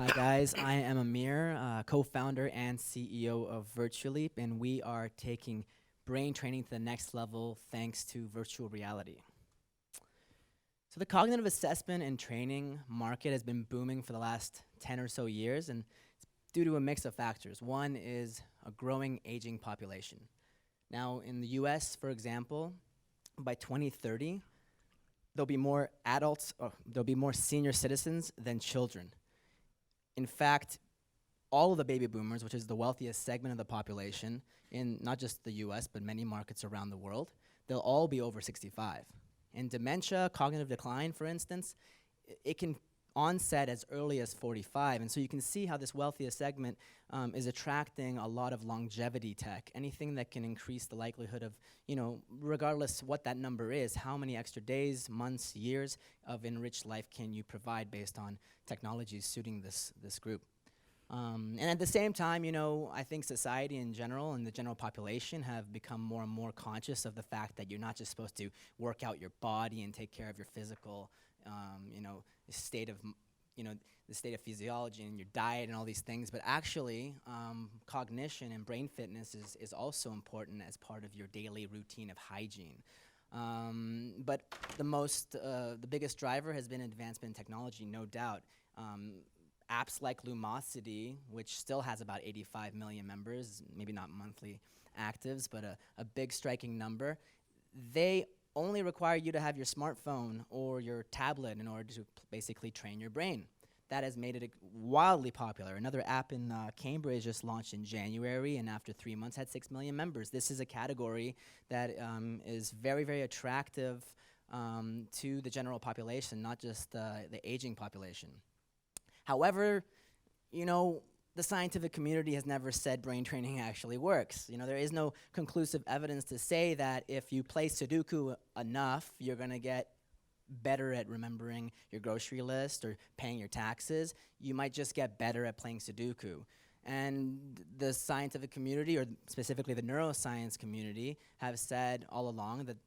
Hi guys, I am Amir, co-founder and CEO of Virtuleap, and we are taking brain training to the next level thanks to virtual reality. So the cognitive assessment and training market has been booming for the last 10 or so years, and it's due to a mix of factors. One is a growing aging population. Now in the US, for example, by 2030, there'll be more adults, there'll be more senior citizens than children. In fact, all of the baby boomers, which is the wealthiest segment of the population in not just the US, but many markets around the world, they'll all be over 65. And dementia, cognitive decline, for instance, it can onset as early as 45. And so you can see how this wealthiest segment is attracting a lot of longevity tech, anything that can increase the likelihood of, regardless what that number is, how many extra days, months, years of enriched life can you provide based on technologies suiting this group. And at the same time, I think society in general and the general population have become more and more conscious of the fact that you're not just supposed to work out your body and take care of your physical, state of, the state of physiology and your diet and all these things, but actually cognition and brain fitness is also important as part of your daily routine of hygiene. But the biggest driver has been advancement in technology, no doubt. Apps like Lumosity, which still has about 85 million members, maybe not monthly actives, but a big striking number, they only require you to have your smartphone or your tablet in order to basically train your brain. That has made it wildly popular. Another app in Cambridge just launched in January, and after 3 months had 6 million members. This is a category that is very, very attractive to the general population, not just the aging population. However, the scientific community has never said brain training actually works. There is no conclusive evidence to say that if you play Sudoku enough, you're going to get better at remembering your grocery list or paying your taxes. You might just get better at playing Sudoku. And the scientific community, or specifically the neuroscience community, have said all along that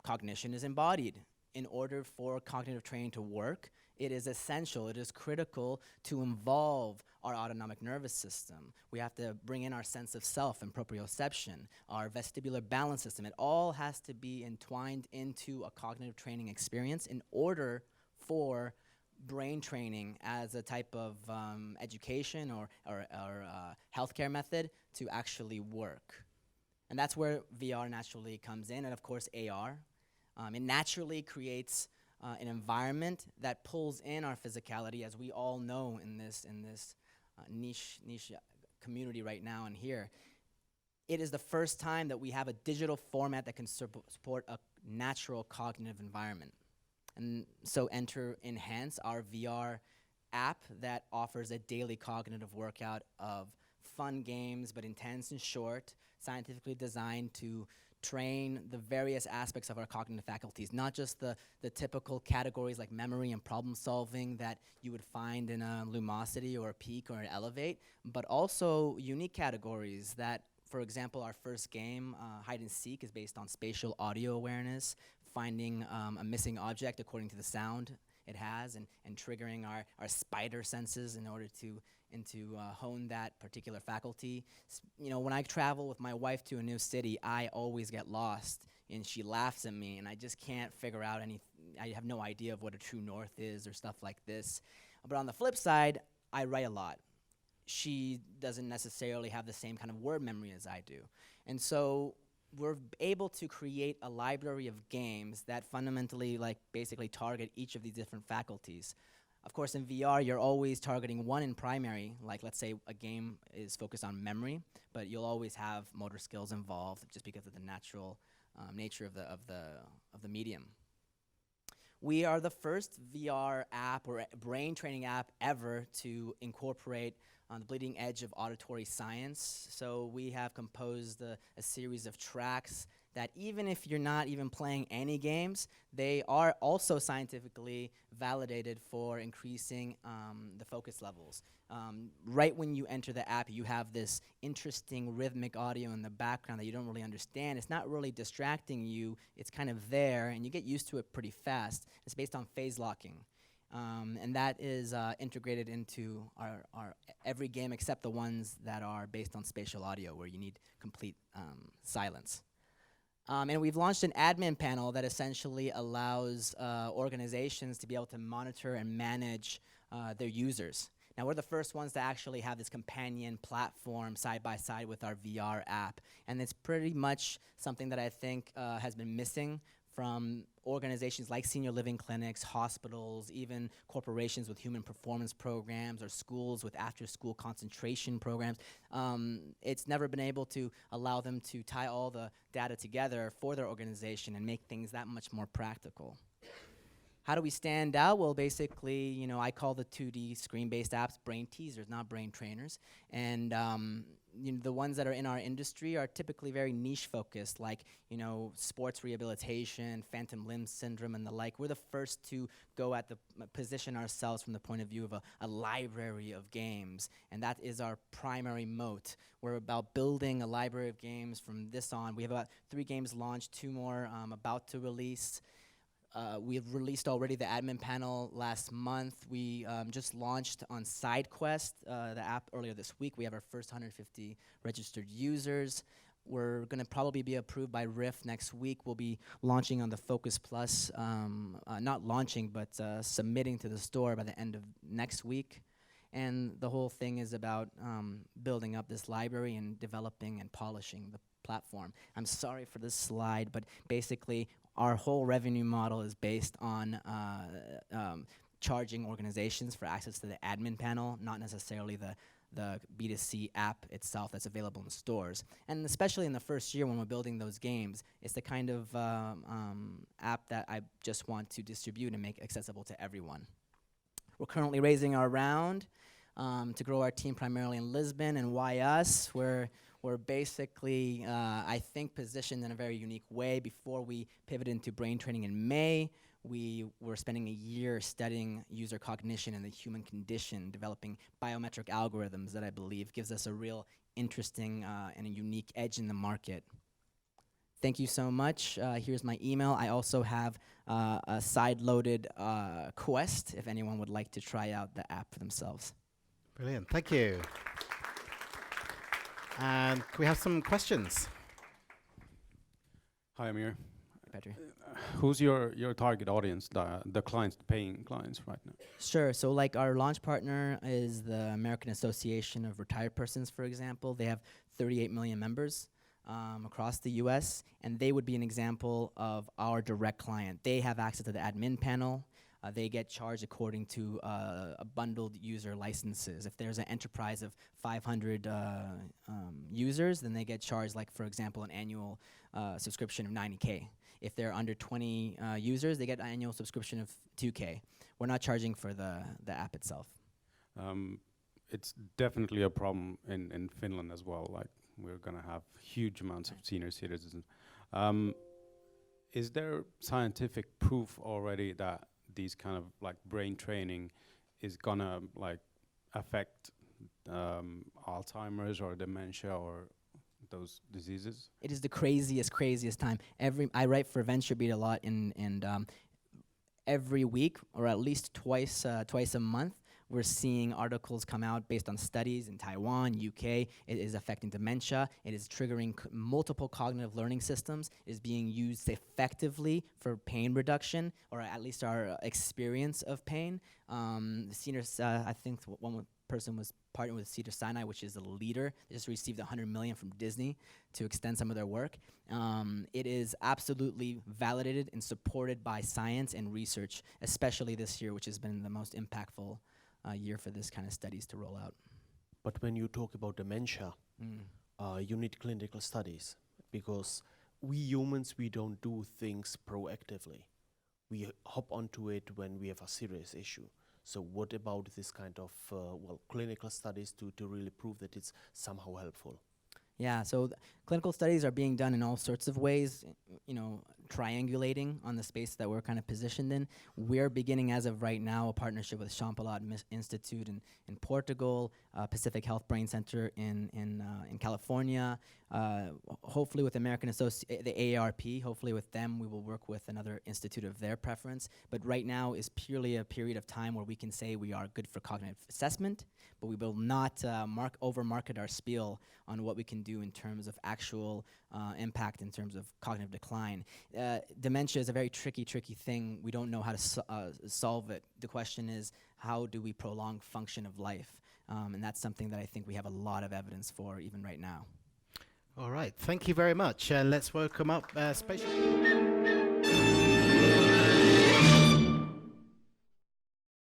cognition is embodied. In order for cognitive training to work, it is essential, it is critical to involve our autonomic nervous system. We have to bring in our sense of self and proprioception, our vestibular balance system. It all has to be entwined into a cognitive training experience in order for brain training as a type of education or healthcare method to actually work. And that's where VR naturally comes in, and of course AR. It naturally creates an environment that pulls in our physicality, as we all know in this niche community right now and here. It is the first time that we have a digital format that can support a natural cognitive environment. And so enter Enhance, our VR app that offers a daily cognitive workout of fun games, but intense and short, scientifically designed to train the various aspects of our cognitive faculties, not just the typical categories like memory and problem solving that you would find in a Lumosity or a Peak or an Elevate, but also unique categories that, for example, our first game, Hide and Seek, is based on spatial audio awareness, finding a missing object according to the sound it has, and triggering our spider senses in order to hone that particular faculty. When I travel with my wife to a new city, I always get lost, and she laughs at me, and I just can't figure out I have no idea of what a true north is or stuff like this. But on the flip side, I write a lot. She doesn't necessarily have the same kind of word memory as I do. And so we're able to create a library of games that fundamentally basically target each of these different faculties. Of course, in VR, you're always targeting one in primary, like let's say a game is focused on memory, but you'll always have motor skills involved just because of the natural nature of the medium. We are the first VR app or brain training app ever to incorporate on the bleeding edge of auditory science. So we have composed a series of tracks that even if you're not even playing any games, they are also scientifically validated for increasing the focus levels. Right when you enter the app, you have this interesting rhythmic audio in the background that you don't really understand. It's not really distracting you. It's kind of there, and you get used to it pretty fast. It's based on phase locking. And that is integrated into our every game except the ones that are based on spatial audio, where you need complete silence. And we've launched an admin panel that essentially allows organizations to be able to monitor and manage their users. Now, we're the first ones to actually have this companion platform side by side with our VR app. And it's pretty much something that I think has been missing from organizations like senior living clinics, hospitals, even corporations with human performance programs, or schools with after-school concentration programs. It's never been able to allow them to tie all the data together for their organization and make things that much more practical. How do we stand out? Well, basically, you know, I call the 2D screen-based apps brain teasers, not brain trainers. And you know, the ones that are in our industry are typically very niche-focused, like, you know, sports rehabilitation, phantom limb syndrome, and the like. We're the first to go at the position ourselves from the point of view of a library of games, and that is our primary moat. We're about building a library of games from this on. We have about 3 games launched, 2 more about to release. We've released already the admin panel last month. We just launched on SideQuest, the app, earlier this week. We have our first 150 registered users. We're going to probably be approved by Rift next week. We'll be launching on the Focus Plus, not launching, but submitting to the store by the end of next week. And the whole thing is about building up this library and developing and polishing the platform. I'm sorry for this slide, but basically, our whole revenue model is based on charging organizations for access to the admin panel, not necessarily the B2C app itself that's available in stores. And especially in the first year when we're building those games, it's the kind of app that I just want to distribute and make accessible to everyone. We're currently raising our round to grow our team primarily in Lisbon. And why us? We're basically, I think, positioned in a very unique way. Before we pivoted into brain training in May, we were spending a year studying user cognition and the human condition, developing biometric algorithms that I believe gives us a real interesting and a unique edge in the market. Thank you so much. Here's my email. I also have a side-loaded quest if anyone would like to try out the app for themselves. Brilliant. Thank you. And can we have some questions? Hi, Amir. Patrick. Who's your target audience, the clients, the paying clients right now? Sure. So like our launch partner is the American Association of Retired Persons, for example. They have 38 million members across the US, and they would be an example of our direct client. They have access to the admin panel. They get charged according to a bundled user licenses. If there's an enterprise of 500 users, then they get charged, like, for example, an annual subscription of 90K. If they're under 20 users, they get an annual subscription of 2K. We're not charging for the app itself. It's definitely a problem in Finland as well. Like, we're going to have huge amounts of senior citizens. Is there scientific proof already that these kind of like brain training is gonna like affect Alzheimer's or dementia or those diseases? It is the craziest time. I write for VentureBeat a lot, and every week, or at least twice a month, we're seeing articles come out based on studies in Taiwan, UK. It is affecting dementia. It is triggering multiple cognitive learning systems. It is being used effectively for pain reduction, or at least our experience of pain. The seniors, I think one person was partnered with Cedars-Sinai, which is a leader. They just received $100 million from Disney to extend some of their work. It is absolutely validated and supported by science and research, especially this year, which has been the most impactful year for this kind of studies to roll out. But when you talk about dementia, you need clinical studies, because we humans, we don't do things proactively. We hop onto it when we have a serious issue. So what about this kind of clinical studies to really prove that it's somehow helpful? Yeah, so clinical studies are being done in all sorts of ways, triangulating on the space that we're kind of positioned in. We're beginning, as of right now, a partnership with Champalot Institute in Portugal, Pacific Health Brain Center in California, hopefully with the AARP, hopefully with them we will work with another institute of their preference. But right now is purely a period of time where we can say we are good for cognitive assessment, but we will not over-market our spiel on what we can do in terms of actual impact in terms of cognitive decline. Dementia is a very tricky thing. We don't know how to solve it. The question is, how do we prolong function of life? And that's something that I think we have a lot of evidence for even right now. All right. Thank you very much. Let's welcome up spatial.